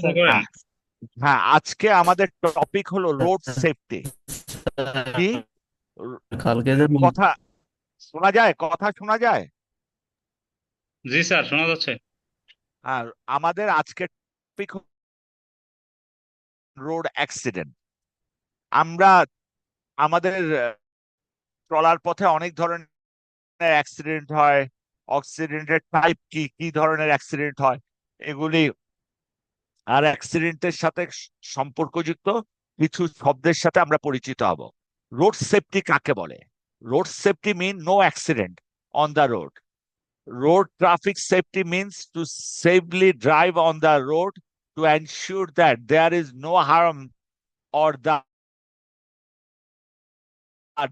প্রশ্ন করেন। হ্যাঁ, হ্যাঁ, আজকে আমাদের টপিক হলো রোড সেফটি। কি র- কালকে যে কথা শোনা যায়? কথা শোনা যায়? জি স্যার, শোনা যাচ্ছে। আর আমাদের আজকের টপিক রোড অ্যাক্সিডেন্ট। আমরা আমাদের চলার পথে অনেক ধরনের অ্যাক্সিডেন্ট হয়। অ্যাক্সিডেন্টের টাইপ কি কি ধরনের অ্যাক্সিডেন্ট হয় এগুলি, আর অ্যাক্সিডেন্টের সাথে সম্পর্কযুক্ত কিছু শব্দের সাথে আমরা পরিচিত হব। রোড সেফটি কাকে বলে? Road safety mean no accident on the road. Road traffic safety means to safely drive on the road to ensure that there is no harm or the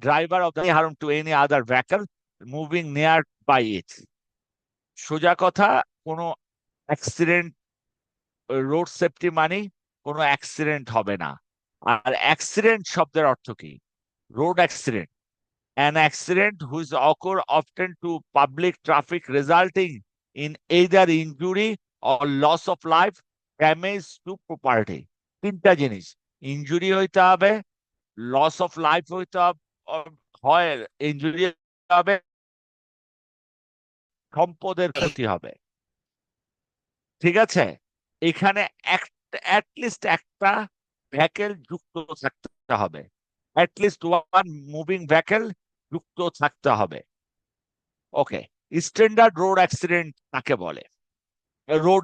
driver of the harm to any other vehicle moving nearby it. সোজা কথা, কোনো accident, road safety মানে কোনো accident হবে না। আর accident শব্দের অর্থ কি? Road accident, an accident whose occur often to public traffic resulting in either injury or loss of life, damage to property. তিনটা জিনিস, ইনজুরি হইতে হবে, লস অফ লাইফ হইতে হয়, ইনজুরি হবে, সম্পদের ক্ষতি হবে। ঠিক আছে, এখানে অ্যাটলিস্ট একটা ভেহিকেল যুক্ত থাকতে হবে, অ্যাটলিস্ট ওয়ান মুভিং ভেহিকেল যুক্ত থাকতে হবে। ওকে, স্ট্যান্ডার্ড রোড অ্যাক্সিডেন্ট কাকে বলে? রোড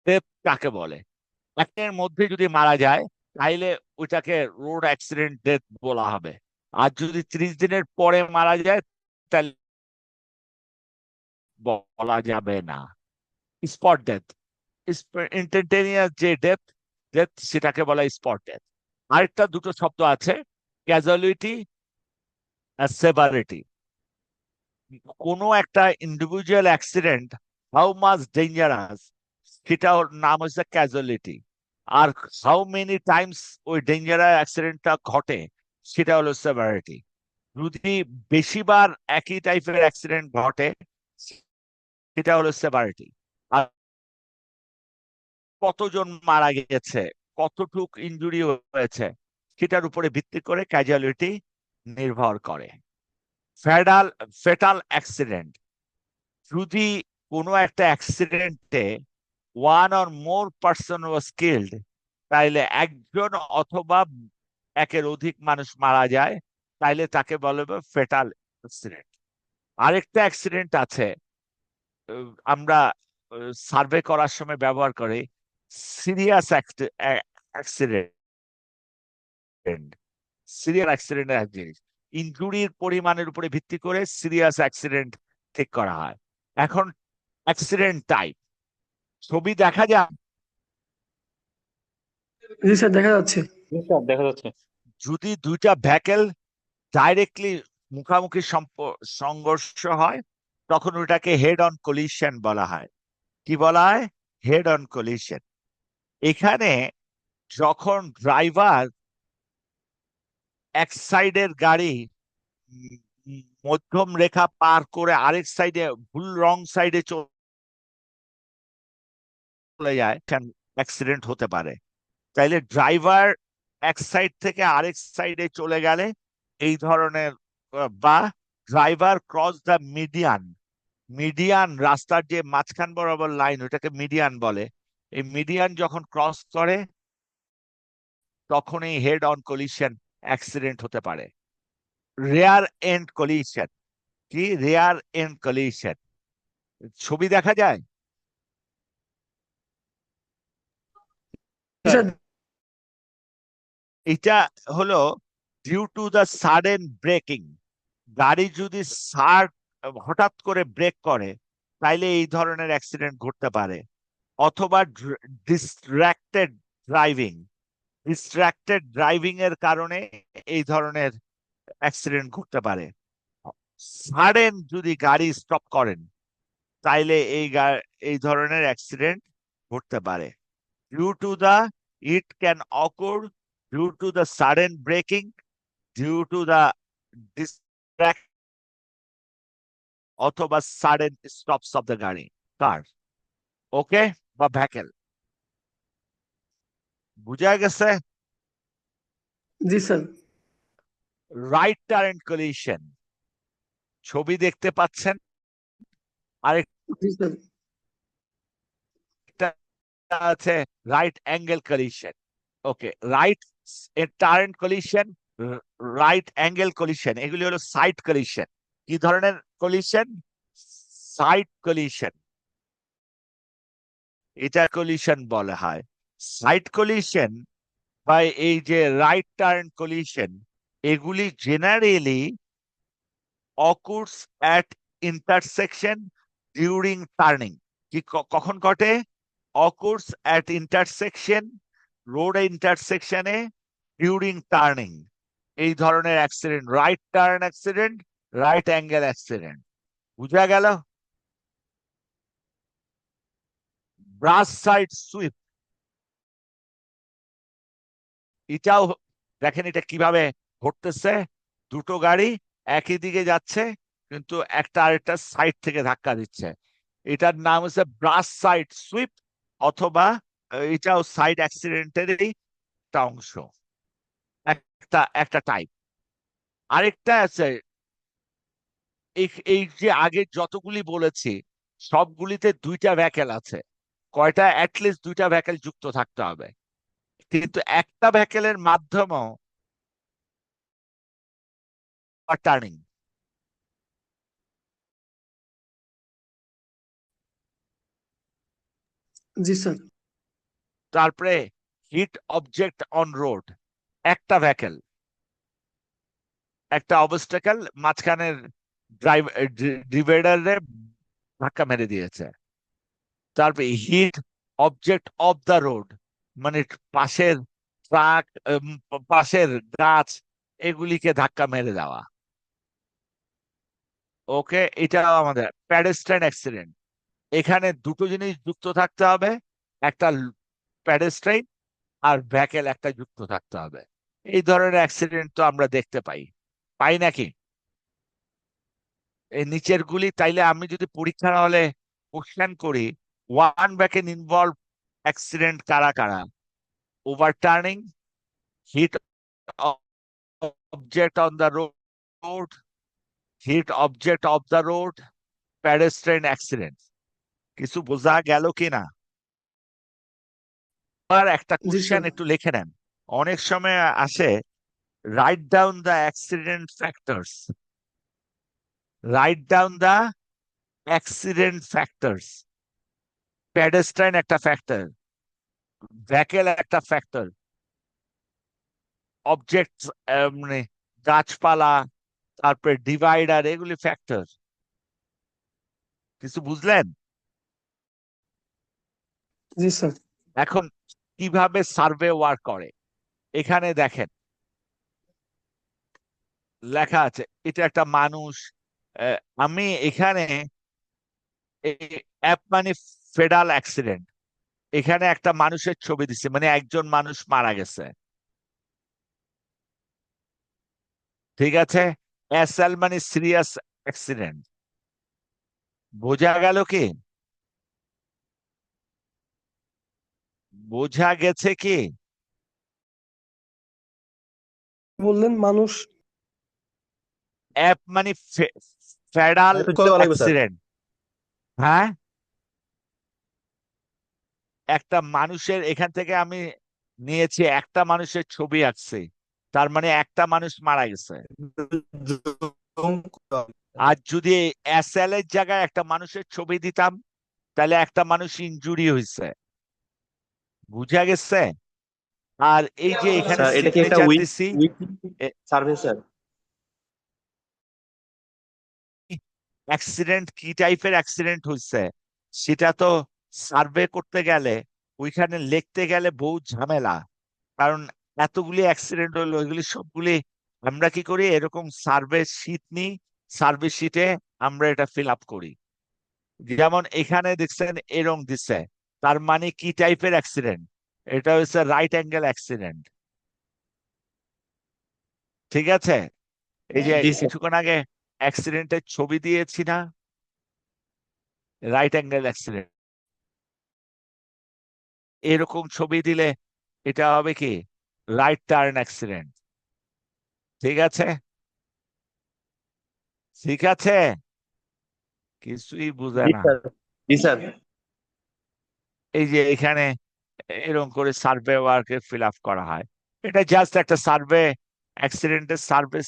ডেথ কাকে বলে? একের মধ্যে যদি মারা যায় তাইলে ওইটাকে রোড অ্যাক্সিডেন্ট ডেথ বলা হবে। আর যদি 30 দিনের পরে মারা যায় তাহলে বলা যাবে না। স্পট ডেথ, ইনস্ট্যান্টেনিয়াস যে ডেথ ডেথ সেটাকে বলা স্পট ডেথ। আরেকটা দুটো শব্দ আছে, ক্যাজুয়ালিটি আর সেভারিটি। কোনো একটা individual accident how much dangerous, সেটা ওর নাম হচ্ছে ক্যাজুয়ালিটি। আর হাউ মেনি টাইমস ওই ডেঞ্জারাস অ্যাক্সিডেন্টটা ঘটে সেটা হলো সেভারিটি। যদি বেশিবার একই টাইপের অ্যাক্সিডেন্ট ঘটে সেটা হলো সেভারিটি। আর কতজন মারা গেছে, কতটুক ইনজুরি হয়েছে সেটার উপরে ভিত্তি করে ক্যাজুয়ালিটি নির্ভর করে। ফেটাল ফেটাল অ্যাক্সিডেন্ট, যদি কোনো একটা অ্যাক্সিডেন্টে one or more person was killed, তাইলে একজন অথবা একের অধিক মানুষ মারা যায়, তাইলে তাকে বলা হবে ফেটাল অ্যাক্সিডেন্ট। আরেকটা অ্যাক্সিডেন্ট আছে, আমরা সার্ভে করার সময় ব্যবহার করি, সিরিয়াস অ্যাক্সিডেন্ট। সিরিয়াস অ্যাক্সিডেন্টের এক জিনিস, ইনজুরির পরিমাণের উপরে ভিত্তি করে সিরিয়াস অ্যাক্সিডেন্ট ঠিক করা হয়। এখন অ্যাক্সিডেন্ট টাইপ, ছবি দেখা যায়। জি স্যার, দেখা যাচ্ছে। জি স্যার, দেখা যাচ্ছে। যদি দুইটা ভেহিকেল ডাইরেক্টলি মুখামুখি সংঘর্ষ হয় তখন ওটাকে হেড অন কলিশন বলা হয়। কি বলা হয়? Head on collision. এখানে যখন ড্রাইভার এক সাইডের গাড়ি উম, মধ্যম রেখা পার করে আরেক সাইডে ভুল রং সাইডে চলে যায়, অ্যাক্সিডেন্ট হতে পারে। তাইলে ড্রাইভার এক সাইড থেকে আরেক সাইডে চলে গেলে এই ধরনের, বা driver cross the median, median রাস্তার যে মাঝখান বরাবর লাইন ওটাকে মিডিয়ান বলে, এই মিডিয়ান যখন ক্রস করে তখন এই হেড অন কলিশন অ্যাক্সিডেন্ট হতে পারে। রেয়ার এন্ড কলিশন, কি রেয়ার এন্ড কলিশন, ছবি দেখা যায়। জি স্যার, স্যার। এটা হলো due to the sudden braking, গাড়ি যদি সার হঠাৎ করে ব্রেক করে তাইলে এই ধরনের অ্যাক্সিডেন্ট ঘটতে পারে। অথবা ডিস্ট্রাক্টেড ড্রাইভিং, ডিস্ট্রাক্টেড ড্রাইভিং এর কারণে এই ধরনের অ্যাক্সিডেন্ট ঘটতে পারে। সাডেন যদি গাড়ি স্টপ করেন তাইলে এই ধরনের অ্যাক্সিডেন্ট ঘটতে পারে। Due to the, it can occur due to the sudden braking, due to the অথবা সাডেন স্টপস অফ দ্য গাড়ি, কার, ওকে, বা ভেহিকল। বুঝা গেছে? জি স্যার। রাইট টার্ন কলিশন, ছবি দেখতে পাচ্ছেন। জি স্যার। আরেকটা আছে right angle collision. Okay, right turn collision, right angle collision, এগুলি হলো সাইড কলিশন। কি ধরনের কলিশন? সাইড কলিশন, এটা কলিশন বলা হয়। সাইড কলিশন বা এই যে রাইট টার্ন কলিশন, এগুলি generally occurs at intersection during turning. কি কখন ঘটে? অকুরস অ্যাট ইন্টারসেকশন, রোড ইন্টারসেকশনে, ডিউরিং টার্নিং। এই ধরনের accident right turn accident, right angle accident. বুঝা গেল? ব্রাশ সাইড সুইপ, এটাও দেখেন এটা কিভাবে ঘটতেছে। দুটো গাড়ি একই দিকে যাচ্ছে, কিন্তু একটা আরেকটা সাইড থেকে ধাক্কা দিচ্ছে। এটার নাম হচ্ছে ব্রাশ সাইড সুইপ, অথবা এটাও সাইড অ্যাক্সিডেন্টেরই একটা অংশ, একটা একটা টাইপ। আরেকটা আছে, এই এই যে আগে যতগুলি বলেছি সবগুলিতে দুইটা ভেহিকেল আছে। কয়টা? অ্যাটলিস্ট দুইটা ভেহিকেল যুক্ত থাকতে হবে। কিন্তু একটা ভেহিকেলের মাধ্যমেও টার্নিং। জি স্যার। তারপরে হিট অবজেক্ট অন রোড, একটা ভেহিকেল, একটা অবস্টাকেল মাঝখানের ডিভাইডারে ধাক্কা মেরে দিয়েছে। তারপরে hit object of the road, মানে পাশের ট্রাক, পাশের গাছ, এগুলিকে ধাক্কা মেরে দেওয়া। ওকে, এটাও আমাদের প্যাডেস্ট্রিয়ান অ্যাক্সিডেন্ট। এখানে দুটো জিনিস যুক্ত থাকতে হবে, একটা প্যাডেস্ট্রিয়ান আর ভেহিকেল একটা যুক্ত থাকতে হবে। এই ধরনের অ্যাক্সিডেন্ট তো আমরা দেখতে পাই, পাই নাকি? এই নিচের গুলি তাইলে আমি যদি পরীক্ষার হলে কোশ্চেন করি, ওয়ান ব্যাকেন ইনভলভ অ্যাক্সিডেন্ট কারা কারা? Overturning, hit object on the road, hit object of the road, pedestrian accident. কিছু বোঝা গেল কিনা? আর একটা জি কোশ্চেন স্যার। একটু লিখে নেন। অনেক সময় আসে, write down the accident factors, write down the accident factors. Pedestrian একটা ফ্যাক্টর, ভেহিকেল একটা ফ্যাক্টর, অবজেক্ট মানে গাছপালা, তারপরে ডিভাইডার, এগুলি ফ্যাক্টর। কিছু বুঝলেন? জি স্যার। এখন কিভাবে সার্ভে ওয়ার্ক করে এখানে দেখেন লেখা আছে। এটা একটা মানুষ, আমি এখানে অ্যাপ মানে ফেডাল অ্যাক্সিডেন্ট, এখানে একটা মানুষের ছবি দিচ্ছে, মানে একজন মানুষ মারা গেছে। ঠিক আছে, এসএল মানে সিরিয়াস অ্যাক্সিডেন্ট। বোঝা গেল কি? বোঝা গেছে কি? বললেন মানুষ। অ্যাপ মানে ফেডাল একটু জোরে বলা লাগবে স্যার। অ্যাক্সিডেন্ট। হ্যাঁ, একটা মানুষের, এখান থেকে আমি নিয়েছি একটা মানুষের ছবি আঁকছি, তার মানে একটা মানুষ মারা গেছে। আর যদি এসএল এর জায়গায় একটা মানুষের ছবি দিতাম, তাহলে একটা মানুষ ইনজুরি হয়েছে। বুঝা গেছে? আর এই যে এখানে স্যার এটা কি একটা সিগনেচার উইক দিছি, উইক সার্ভে স্যার? অ্যাক্সিডেন্ট কি টাইপের অ্যাক্সিডেন্ট হয়েছে সেটা তো সার্ভে করতে গেলে, ওইখানে লিখতে গেলে বহু ঝামেলা। কারণ এতগুলি অ্যাক্সিডেন্ট হলো, এগুলি সবগুলি আমরা কি করি, এরকম সার্ভে শিট নিই, সার্ভে শিটে আমরা এটা ফিল আপ করি। যেমন এখানে দেখছেন এরকম দিচ্ছে, তার মানে কি টাইপের অ্যাক্সিডেন্ট? এটা হচ্ছে রাইট অ্যাঙ্গেল অ্যাক্সিডেন্ট। ঠিক আছে, এই যে জি স্যার। কিছুক্ষণ আগে অ্যাক্সিডেন্টের ছবি দিয়েছি না, রাইট অ্যাঙ্গেল অ্যাক্সিডেন্ট। এরকম ছবি দিলে এটা হবে কি রাইট টার্ন অ্যাক্সিডেন্ট। ঠিক আছে, ঠিক আছে, কিছুই বুঝে জি না। স্যার। জি স্যার। এই যে এখানে এরকম করে সার্ভে ওয়ার্কে ফিল আপ করা হয়, এটা জাস্ট একটা সার্ভে, অ্যাক্সিডেন্টের সার্ভিস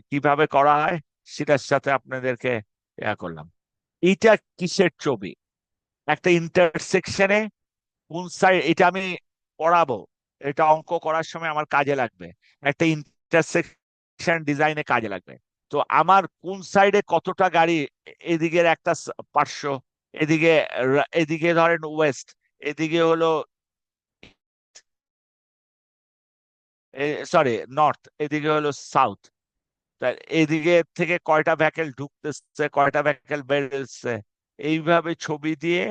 কিভাবে করা হয় সেটার সাথে আপনাদেরকে ইয়া করলাম। এইটা কিসের ছবি? একটা ইন্টারসেকশনে কোন সাইড, এটা আমি পড়াবো, এটা অঙ্ক করার সময় আমার কাজে লাগবে, একটা ইন্টারসেকশন ডিজাইনে কাজে লাগবে। তো আমার কোন সাইডে কতটা গাড়ি, এদিকের একটা পার্শ্ব, এদিকে এদিকে ধরেন ওয়েস্ট, এদিকে হলো সরি নর্থ, এদিকে হলো সাউথ, তা এদিকে থেকে কয়টা ভ্যাকেল ঢুকতেছে কয়টা ভ্যাকেল বেরোচ্ছে, এইভাবে ছবি দিয়ে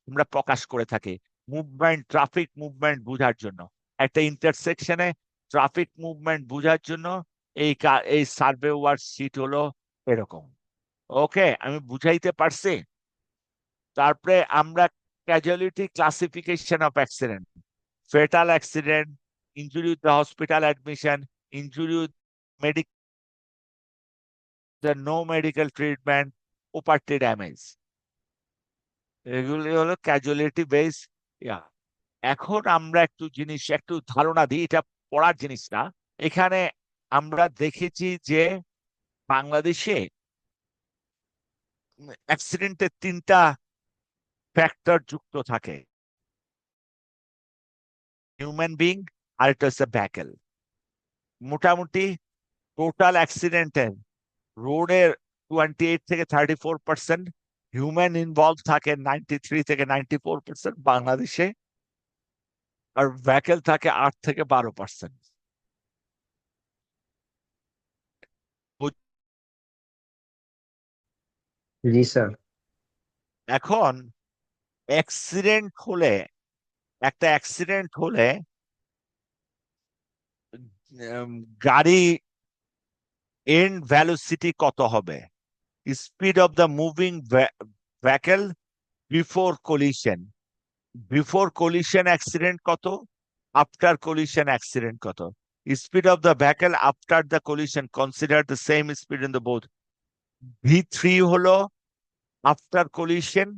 আমরা প্রকাশ করে থাকি মুভমেন্ট, ট্রাফিক মুভমেন্ট বোঝার জন্য। একটা ইন্টারসেকশনে ট্রাফিক মুভমেন্ট বোঝার জন্য এই সার্ভে ওয়ার্কশিট হলো এরকম। ওকে, আমি বুঝাইতে পারছি? তারপরে আমরা casualty classification of accident, fatal accident, injury with the hospital admission, injury with medical, no medical treatment, property damage, এগুলি হলো ক্যাজুয়ালিটি বেস। ইয়া, এখন আমরা একটু জিনিস একটু ধারণা দিই, এটা পড়ার জিনিস না। এখানে আমরা দেখেছি যে বাংলাদেশে অ্যাক্সিডেন্টে তিনটা ফ্যাক্টর যুক্ত থাকে, হিউম্যান বিং, আরেকটা হচ্ছে ভ্যাকেল। মোটামুটি টোটাল অ্যাক্সিডেন্টের রোডের 28 থেকে 34%, হিউম্যান ইনভলভ থাকে 93 থেকে 94% বাংলাদেশে, আর ভ্যাকেল থাকে 8 থেকে 12%। জি স্যার। এখন অ্যাক্সিডেন্ট হলে, একটা অ্যাক্সিডেন্ট হলে গাড়ি এন্ড ভেলোসিটি কত হবে, speed of the moving vehicle before collision, before collision accident কত, আফটার কলিশন অ্যাক্সিডেন্ট কত, speed of the vehicle after the collision consider the same speed in the both. V3 হলো after collision,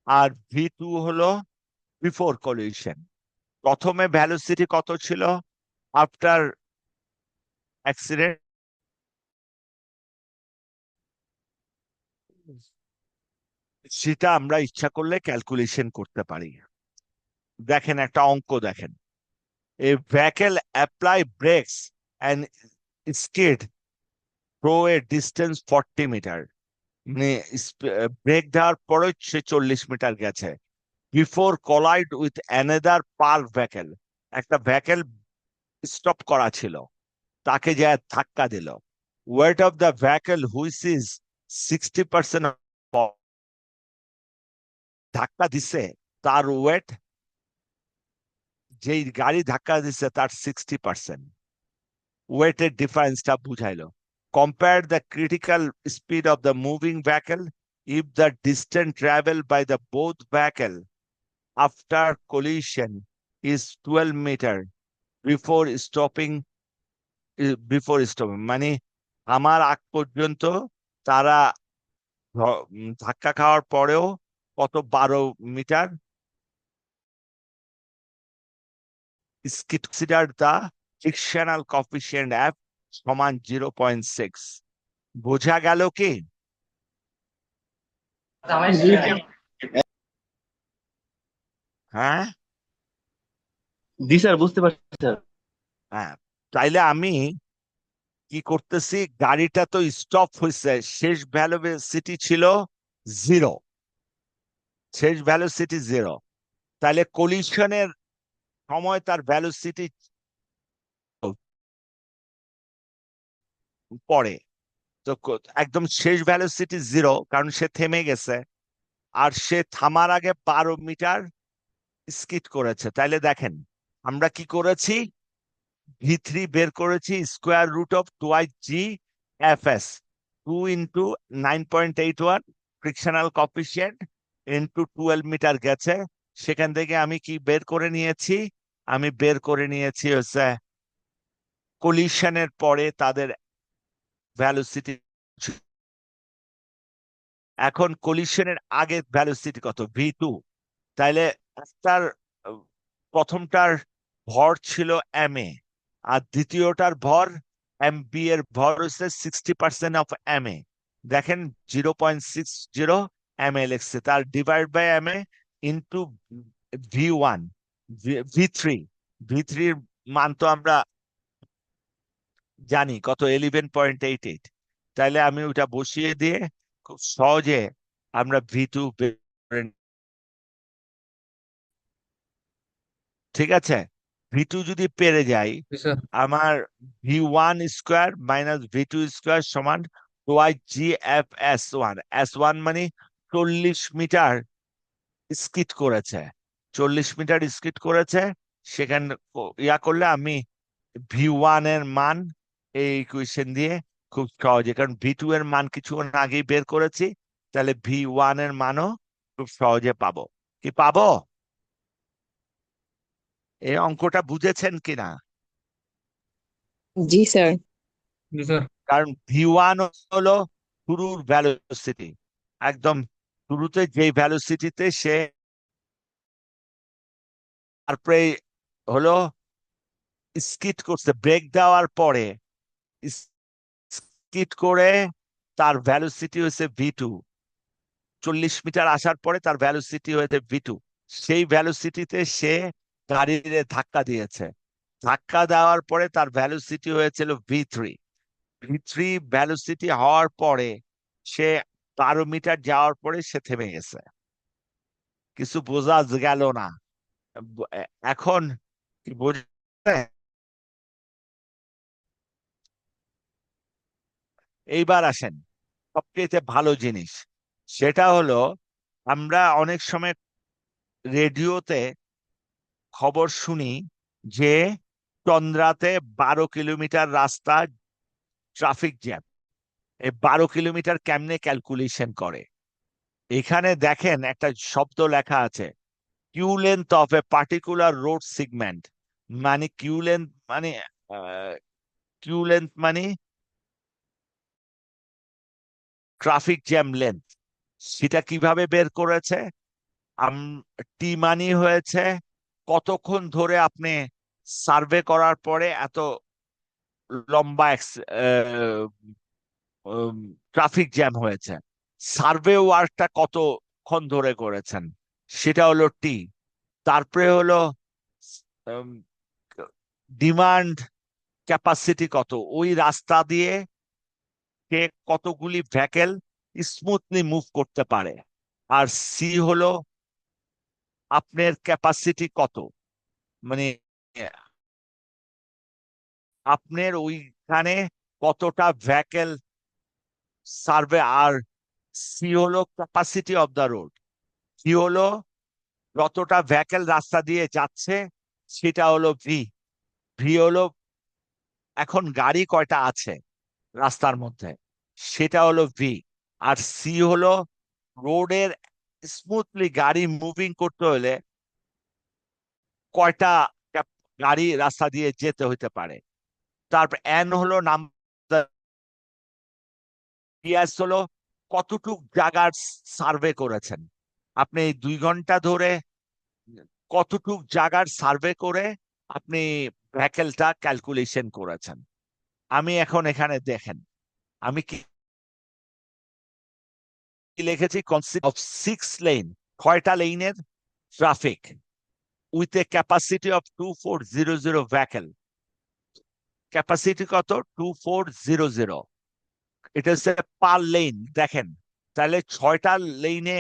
আর V2 হলো before collision. প্রথমে velocity কত ছিল after accident, সেটা আমরা ইচ্ছা করলে ক্যালকুলেশন করতে পারি। দেখেন একটা অঙ্ক দেখেন, a vehicle apply brakes and skid through a distance 40 metre, মানে ব্রেক দেওয়ার পরে সে 40 মিটার গেছে, before collide with another per vehicle, একটা ভেহিকল স্টপ করা ছিল, তাকে যা ধাক্কা দিল, weight of the vehicle which is 60%, ধাক্কা দিছে তার ওয়েট, যেই গাড়ি ধাক্কা দিচ্ছে তার 60%, ওয়েটের ডিফারেন্সটা বুঝাইলো। Compare the critical speed of the moving vehicle if the distance travel by the both vehicle after collision is 12 metre before stopping, মানে আমার আগ পর্যন্ত তারা ধাক্কা খাওয়ার পরেও কত, 12 metre, consider the frictional coefficient F সমান 0.6। বোঝা গেল কি? জি হ্যাঁ, জি স্যার, বুঝতে পারছি স্যার। হ্যাঁ, তাইলে আমি কি করতেছি, গাড়িটা তো স্টপ হয়েছে, শেষ ভ্যালোসিটি ছিল 0, শেষ ভ্যালোসিটি 0, তাহলে কলিশনের সময় তার ভ্যালোসিটি পড়ে, তো একদম শেষ ভ্যালোসিটি 0, কারণ সে থেমে গেছে, আর সে থামার আগে 12 মিটার স্কিড করেছে। তাইলে দেখেন আমরা কি করেছি, V3 বের করেছি square root of 2G FS, 2 × 9.81 frictional coefficient into 12 metre গেছে। সেখান থেকে আমি কি বের করে নিয়েছি? আমি বের করে নিয়েছি হচ্ছে কলিশনের পরে তাদের ভ্যালোসিটি। এখন কলিশনের আগে ভ্যালোসিটি কত? V2। তাইলে একটার প্রথমটার ভর ছিল ma, আর দ্বিতীয়টার ভর mb, এর ভর হচ্ছে 60% অফ ma। দেখেন 0.60 ma লিখছে, তার divide by ma into v1 v3। v3 মান তো আমরা জানি কত, 11.88। তাইলে আমি ওটা বসিয়ে দিয়ে খুব সহজে আমরা v2 ঠিক আছে। v2 যদি পেরে যাই, জি স্যার। আমার v1 square minus v2 square সমান টোয়াইস gf(s1). s1 মানে 40 মিটার স্কিট করেছে, 40 মিটার স্কিট করেছে। সেখানে ইয়া করলে আমি v1 এর মান এই ইকুয়েশন দিয়ে খুব সহজে, কারণ v2 এর মান কিছুক্ষণ আগেই বের করেছি, তাহলে v1 এর মানও খুব সহজে পাবো। কি পাবো? এই অঙ্কটা বুঝেছেন কিনা? জি স্যার। জি স্যার। কারণ v1 হলো শুরুর ভ্যালোসিটি, একদম শুরুতে যেই ভ্যালোসিটিতে সে, তারপরে হলো স্কিট করছে, ব্রেক দেওয়ার পরে স্কিট করে তার ভ্যালোসিটি হয়েছে v2। 40 মিটার আসার পরে তার ভ্যালোসিটি হয়েছে v2। সেই ভ্যালোসিটিতে সে গাড়ির ধাক্কা দিয়েছে, ধাক্কা দেওয়ার পরে তার ভ্যালোসিটি হয়েছিল v3। v3 ভ্যালোসিটি হওয়ার পরে সে 12 মিটার যাওয়ার পরে সে থেমে গেছে। কিছু বোঝা গেল না? এখন কি বোঝা? এইবার আসেন সবচেয়ে ভালো জিনিস, সেটা হলো আমরা অনেক সময় রেডিওতে খবর শুনি যে চন্দ্রাতে 12 কিলোমিটার রাস্তা ট্রাফিক জ্যাম। এই 12 কিলোমিটার কেমনে ক্যালকুলেশন করে? এখানে দেখেন একটা শব্দ লেখা আছে, queue length of a particular road segment. মানে কিউ লেন্থ মানে ট্রাফিক জ্যাম লেন্থ। সেটা কিভাবে বের করেছে? টি মানি হয়েছে কতক্ষণ ধরে আপনি সার্ভে করার পরে এত লম্বা ট্রাফিক জ্যাম হয়েছে। সার্ভে ওয়ার্কটা কতক্ষণ ধরে করেছেন, সেটা হলো টি। তারপরে হলো ডিমান্ড ক্যাপাসিটি কত, ওই রাস্তা দিয়ে কে কতগুলি ভেহিকেল স্মুথলি মুভ করতে পারে। আর সি হলো আপনার ক্যাপাসিটি কত, মানে আপনার ওইখানে কতটা ভেহিকেল সার্ভে। আর সি হলো capacity of the road. C হলো যতটা ভেহিকেল রাস্তা দিয়ে যাচ্ছে, সেটা হলো ভি। ভি হলো এখন গাড়ি কয়টা আছে রাস্তার মধ্যে, সেটা হলো ভি। আর সি হলো রোডের স্মুথলি গাড়ি মুভিং করতে হলে কয়টা গাড়ি রাস্তা দিয়ে যেতে হইতে পারে। তারপর এন হলো নাম্বার, পিএস হলো কতটুক জায়গার সার্ভে করেছেন আপনি। এই 2 ঘন্টা ধরে কতটুক জায়গার সার্ভে করে আপনি ভেহিকেলটা ক্যালকুলেশন করেছেন। আমি এখন এখানে দেখেন আমি কি লিখেছি, কনসিস্ট অফ 6 লেন, 6টা লেনের traffic with a capacity of 2400 vehicle. Capacity কত? 2400। এটা হচ্ছে পার লেন। দেখেন তাহলে 6টা লেনে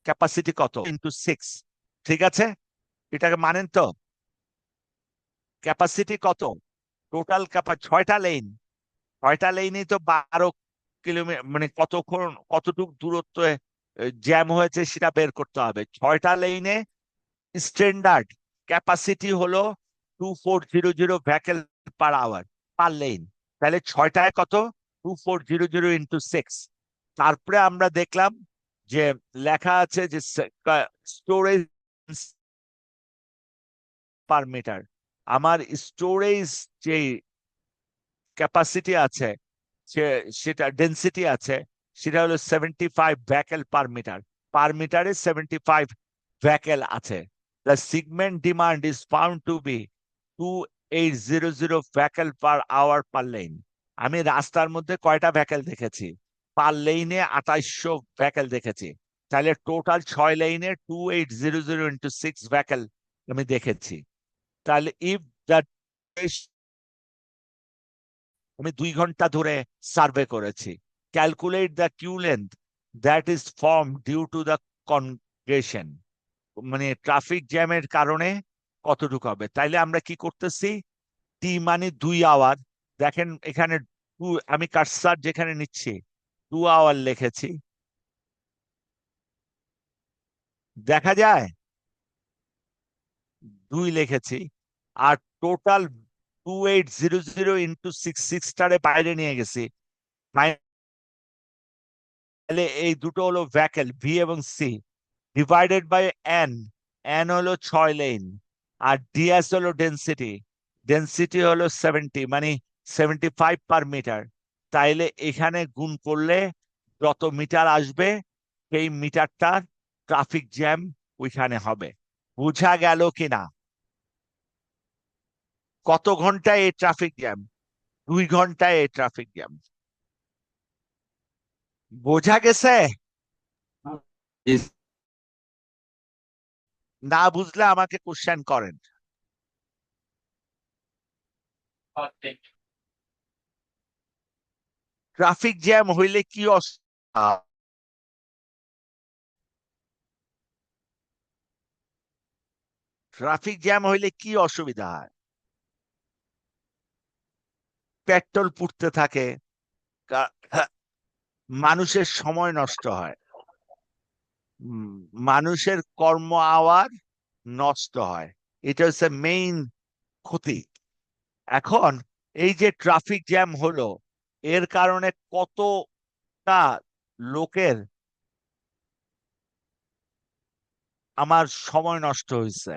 ক্যাপাসিটি কত ইন্টু 6। ঠিক আছে, এটাকে মানেন তো? ক্যাপাসিটি কত? টোটাল 6টা লেন, 6টা লেনই তো 12 কিলোমিটার, মানে কতক্ষণ কতটুক দূরত্বে জ্যাম হয়েছে সেটা বের করতে হবে। 6টা লেনে স্ট্যান্ডার্ড ক্যাপাসিটি হলো 2400 vehicle per hour per lane. তাহলে 6টায় কত? 2400 ইন্টু 6। তারপরে আমরা দেখলাম যে লেখা আছে যে স্টোরেজ পার মিটার। আমার স্টোরেজ যে ক্যাপাসিটি আছে, সেটা ডেন্সিটি আছে, সেটা হলো 75 ভেহিকল পার মিটারে 75 ভেহিকল আছে। The segment demand is found to be 2800 vehicle per hour per lane. আমি রাস্তার মধ্যে কয়টা ভেহিকল দেখেছি? পার লেনে 2800 ভেহিকল দেখেছি। তাহলে টোটাল 6 লেনে 2800 ইন্টু 6 ভেহিকল আমি দেখেছি। তাহলে ইফ দ্য আমি 2 ঘন্টা ধরে সার্ভে করেছি। Calculate the queue length that is form due to the congestion, মানে ট্রাফিক জ্যামের কারণে কতটুকু হবে। তাইলে আমরা কি করতেছি, টি মানে 2 আওয়ার। দেখেন এখানে আমি কার্সার যেখানে নিচ্ছি 2 আওয়ার লিখেছি, দেখা যায় 2 লিখেছি। আর টোটাল 2800 ইন্টু 6 বাইরে নিয়ে গেছি। তাহলে এই দুটো হলো ভেহিকল ভি এবং C, divided by N. N হলো 6 লেন, আর ডিএস হলো ডেন্সিটি। ডেন্সিটি হলো 70, মানে 75 পার মিটার। তাইলে এখানে গুণ করলে যত মিটার আসবে সেই মিটারটার ট্রাফিক জ্যাম ওইখানে হবে। বুঝা গেল কিনা? কত ঘন্টায় এই ট্রাফিক জ্যাম? 2 ঘন্টায় এই ট্রাফিক জ্যাম। বোঝা গেছে? জি না বুঝলে আমাকে কোশ্চেন করেন। ট্রাফিক জ্যাম হইলে কি ট্রাফিক জ্যাম হইলে কি অসুবিধা হয়? পেট্রোল পুড়তে থাকে, কা- মানুষের সময় নষ্ট হয়, উম, মানুষের কর্ম আওয়ার নষ্ট হয়। এটা হচ্ছে মেইন ক্ষতি। এখন এই যে ট্রাফিক জ্যাম হলো, এর কারণে কতটা লোকের আমার সময় নষ্ট হয়েছে,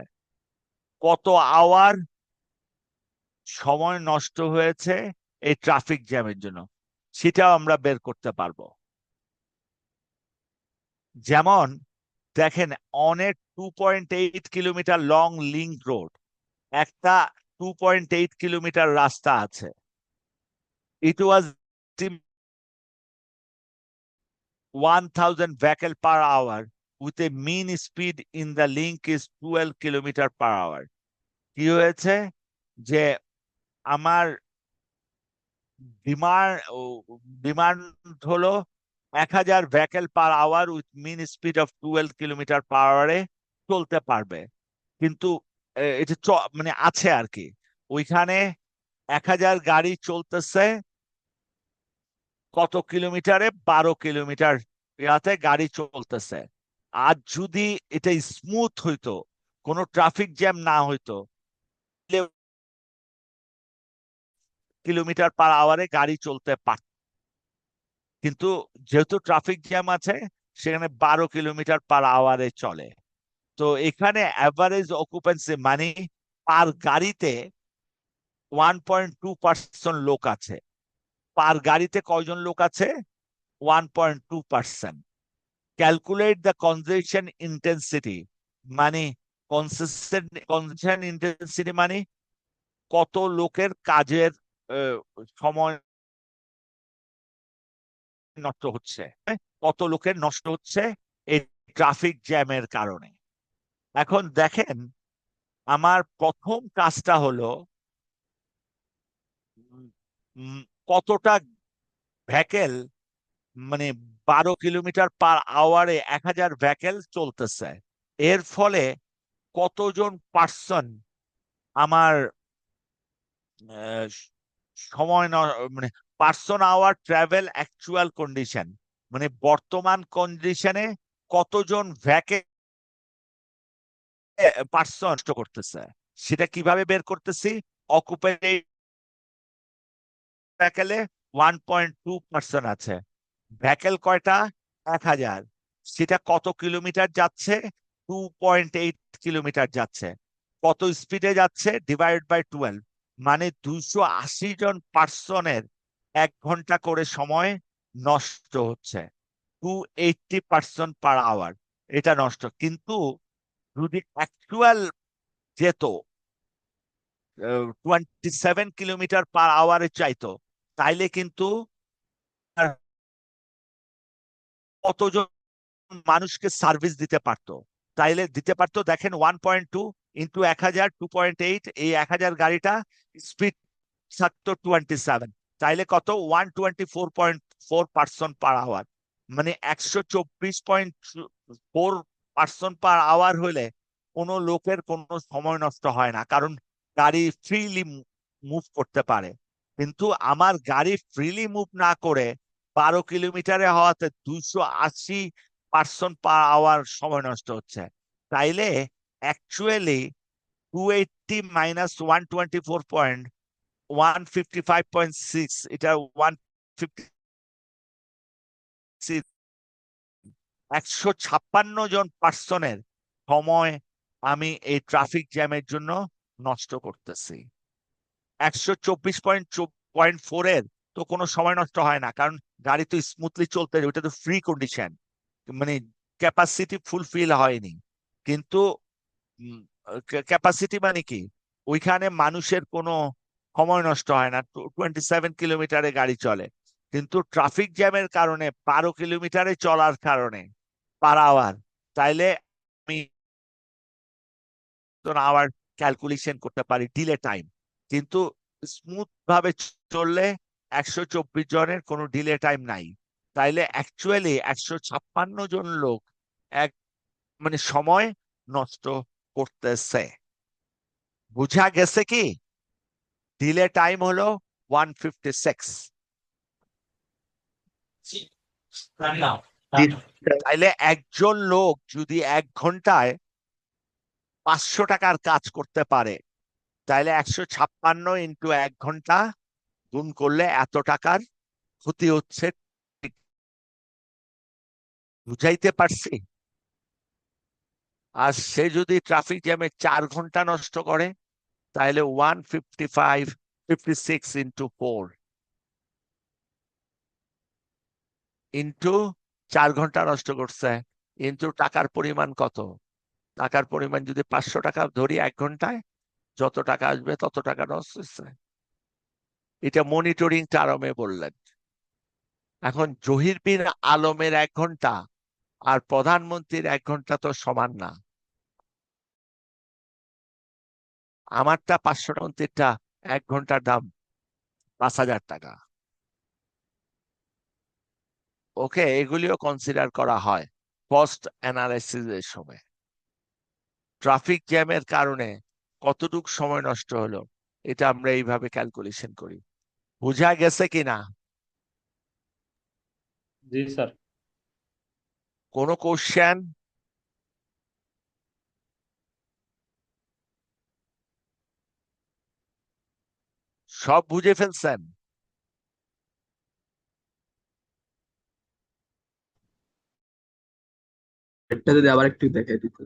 কত আওয়ার সময় নষ্ট হয়েছে এই ট্রাফিক জ্যামের জন্য, সেটাও আমরা বের করতে পারবো। যেমন দেখেন, অনেক 2.8 কিলোমিটার লং লিংক রোড, একটা 2.8 কিলোমিটার রাস্তা আছে। ইট ওয়াজ 1000 vehicle per hour with a mean speed in the link is 12 kilometre per hour। কি হয়েছে যে আমার ডিমান্ড ডিমান্ড হলো 1000 vehicle per hour with mean speed of 12 kilometre per আওয়ারে চলতে পারবে। কিন্তু এটা মানে আছে আর কি, ওইখানে 1000 গাড়ি চলতেছে কত কিলোমিটারে? 12 কিলোমিটার ইয়াতে গাড়ি চলতেছে। আর যদি এটা স্মুথ হইতো, কোনো ট্রাফিক জ্যাম না হইতো, কিলোমিটার পার আওয়ারে গাড়ি চলতে পারত। কিন্তু যেহেতু ট্রাফিক জ্যাম আছে, সেখানে 12 কিলোমিটার পার আওয়ারে চলে। তো এখানে অ্যাভারেজ অকুপেন্সি মানে পার গাড়িতে 1.2% লোক আছে। পার গাড়িতে কয়জন লোক আছে? 1.2%। ক্যালকুলেট দ্য কনজেশন ইন্টেন্সিটি, মানে কনজেশন ইন্টেন্সিটি মানে কত লোকের কাজের সময় নষ্ট হচ্ছে, কত লোকের নষ্ট হচ্ছে এই ট্রাফিক জ্যামের কারণে। এখন দেখেন, আমার প্রথম কাজটা হলো উম, কতটা ভেহিকেল, মানে 12 কিলোমিটার পার আওয়ারে 1000 ভেহিকেল চলতেছে, এর ফলে কতজন পার্সন আমার আহ, সময় মানে person hour travel actual condition, মানে বর্তমান কন্ডিশনে কতজন পার্সন নষ্ট করতেছে, সেটা কিভাবে বের করতেছি? অকুপাইড ভেহিকেলে 1.2% আছে, ভেহিকল কয়টা? 1000। সেটা কত কিলোমিটার যাচ্ছে? 2.8 কিলোমিটার যাচ্ছে। কত স্পিডে যাচ্ছে? ডিভাইড বাই 12, মানে 280 জন পার্সনের 1 ঘন্টা করে সময় নষ্ট হচ্ছে। 280 পার্সন পার আওয়ার এটা নষ্ট। কিন্তু যদি অ্যাকচুয়াল যেত 27 কিলোমিটার পার আওয়ারে চাইতো, তাইলে কিন্তু আর কতজন মানুষকে সার্ভিস দিতে পারতো? তাইলে দিতে পারতো, দেখেন 1.2 ইন্টু 1000, 2.8, এই 1000 গাড়িটা স্পিড থাকতো 27, তাইলে কত? 124.4 পার্সন পার আওয়ার, মানে 124.4 পার্সন পার আওয়ার হলে কোনো লোকের কোনো সময় নষ্ট হয় না, কারণ গাড়ি ফ্রিলি মুভ করতে পারে। কিন্তু আমার গাড়ি ফ্রিলি মুভ না করে 12 কিলোমিটারে হওয়াতে 280 পার্সন পার আওয়ার সময় নষ্ট হচ্ছে। তাইলে অ্যাকচুয়ালি 280 মাইনাস 125.6, এটা 156 জন পার্সনের সময় আমি এই ট্রাফিক জ্যামের জন্য নষ্ট করতেছি। 124.4 এর তো কোনো সময় নষ্ট হয় না, কারণ গাড়ি তো স্মুথলি চলতে, ওইটা তো ফ্রি কন্ডিশন, মানে ক্যাপাসিটি ফুলফিল হয়নি। কিন্তু ক্যাপাসিটি মানে কি, ওইখানে মানুষের কোনো সময় নষ্ট হয় না, 27 কিলোমিটারে গাড়ি চলে। কিন্তু ট্রাফিক জ্যামের কারণে 12 কিলোমিটারে চলার কারণে পার আওয়ার, তাইলে আমি আওয়ার ক্যালকুলেশন করতে পারি ডিলে টাইম। কিন্তু স্মুথ ভাবে চললে 124 জনের কোনো ডিলে টাইম নাই। তাইলে অ্যাকচুয়ালি 156 জন লোক এক মানে সময় নষ্ট করতেছে। বুঝা গেছে কি? ডিলে টাইম হলো 156। জি তাইলে একজন লোক যদি 1 ঘন্টায় 500 টাকার কাজ করতে পারে, তাইলে 156 ইন্টু 1 ঘন্টা গুণ করলে এত টাকার ক্ষতি হচ্ছে। বুঝাইতে পারছি? আর সে যদি ট্রাফিক জ্যামে 4 ঘন্টা নষ্ট করে, তাহলে 156 ইন্টু 4 ইন্টু 4 ঘন্টা নষ্ট করছে, ইন্টু টাকার পরিমাণ কত? টাকার পরিমাণ যদি 500 টাকা ধরি 1 ঘন্টায়, যত টাকা আসবে তত টাকা নষ্ট হচ্ছে। এটা মনিটরিং টার্মে বললেন। এখন জহির বিন আলমের 1 ঘন্টা আর প্রধানমন্ত্রীর 1 ঘন্টা তো সমান না। আমারটা 500 টাকা, মন্ত্রীরটা 1 ঘন্টার দাম 5000 টাকা। ওকে, এগুলিও কনসিডার করা হয় কস্ট অ্যানালাইসিস এর সময়। ট্রাফিক জ্যামের কারণে কতটুক সময় নষ্ট হলো, এটা আমরা এইভাবে ক্যালকুলেশন করি। বোঝা গেছে কিনা? জি স্যার। কোনো কোশ্চেন? সব বুঝে ফেলছেন? এটা যদি আবার একটু দেখাই দিত।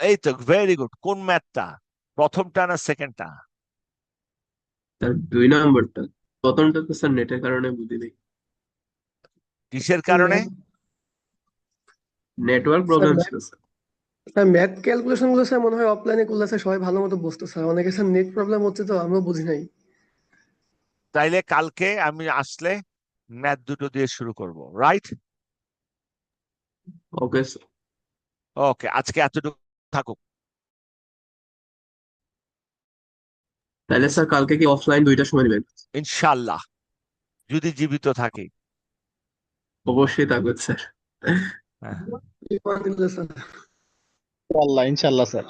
এই তো, ভেরি গুড। কোন ম্যাথটা, প্রথমটা না সেকেন্ডটা? তার 2 নম্বরটা, প্রথমটা তো স্যার নেটের কারণে বুঝি নাই। কিসের কারণে? নেটওয়ার্ক প্রবলেম ছিল স্যার। স্যার ম্যাথ ক্যালকুলেশন গুলো স্যার মনে হয় অফলাইনে করলে স্যার সবাই ভালো মতো বুঝতো স্যার, অনেকে স্যার নেট প্রবলেম হচ্ছে তো আমরা বুঝি নাই। তাইলে কালকে আমি আসলে ম্যাথ দুটো দিয়ে শুরু করব, রাইট? Okay sir. ওকে, আজকে এতটুকু থাকুক। তাহলে স্যার কালকে কি অফলাইন 2টার সময় নেবেন? ইনশাল্লাহ, যদি জীবিত থাকি। অবশ্যই থাকবেন স্যার। হ্যাঁ। স্যার ইনশাল্লাহ ইনশাল্লাহ স্যার।